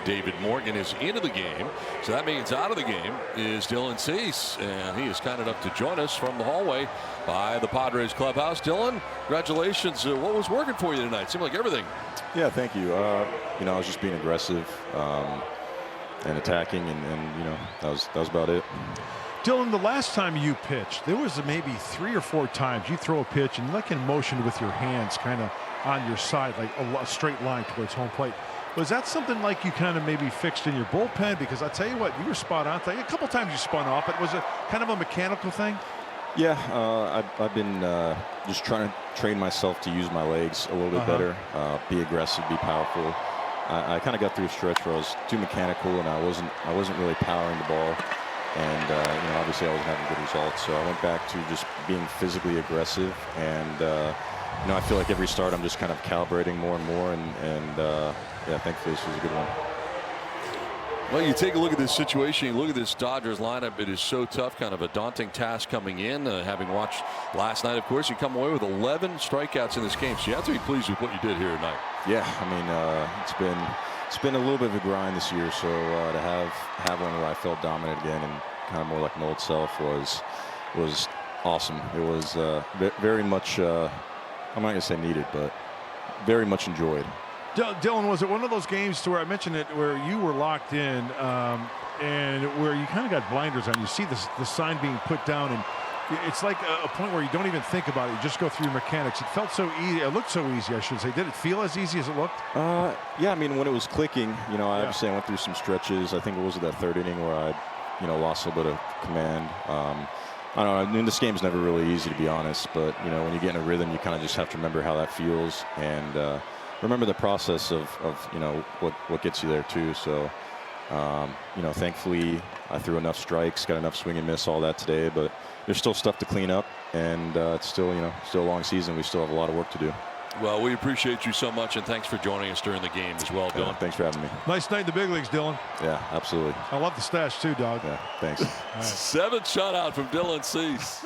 David Morgan is into the game. So that means out of the game is Dylan Cease. And he is kind enough to join us from the hallway by the Padres clubhouse. Dylan, congratulations. What was working for you tonight? Seemed like everything. Yeah, thank you. I was just being aggressive and attacking, and that was about it. Dylan, the last time you pitched, there was maybe 3 or 4 times you throw a pitch and you like in motion with your hands kind of on your side, like a straight line towards home plate. Was that something like you kind of maybe fixed in your bullpen? Because I tell you what, you were spot on. A couple times you spun off, but was it kind of a mechanical thing? Yeah, I've been just trying to train myself to use my legs a little bit better, be aggressive, be powerful. I kind of got through a stretch where I was too mechanical and I wasn't really powering the ball. And obviously I wasn't having good results, so I went back to just being physically aggressive. And I feel like every start I'm just kind of calibrating more and more. And yeah, thankfully this was a good one. Well, you take a look at this situation, you look at this Dodgers lineup, it is so tough, kind of a daunting task coming in. Having watched last night, of course, you come away with 11 strikeouts in this game, so you have to be pleased with what you did here tonight. Yeah, I mean, it's been a little bit of a grind this year, so to have one where I felt dominant again and kind of more like my old self was awesome. It was very much, I'm not going to say needed, but very much enjoyed. Dylan, was it one of those games to where I mentioned it where you were locked in and where you kind of got blinders on? You see the sign being put down, and it's like a point where you don't even think about it. You just go through your mechanics. It felt so easy. It looked so easy, I should say. Did it feel as easy as it looked? Yeah, I mean, when it was clicking, obviously I went through some stretches. I think it was that 3rd inning where I, lost a little bit of command. I don't know. I mean, this game's never really easy, to be honest. But, when you get in a rhythm, you kind of just have to remember how that feels and remember the process of what gets you there, too. So, thankfully, I threw enough strikes, got enough swing and miss, all that today. But there's still stuff to clean up, and it's still, still a long season. We still have a lot of work to do. Well, we appreciate you so much, and thanks for joining us during the game as well, Dylan. Thanks for having me. Nice night in the big leagues, Dylan. Yeah, absolutely. I love the stash, too, dog. Yeah, thanks. Right. 7th shutout from Dylan Cease.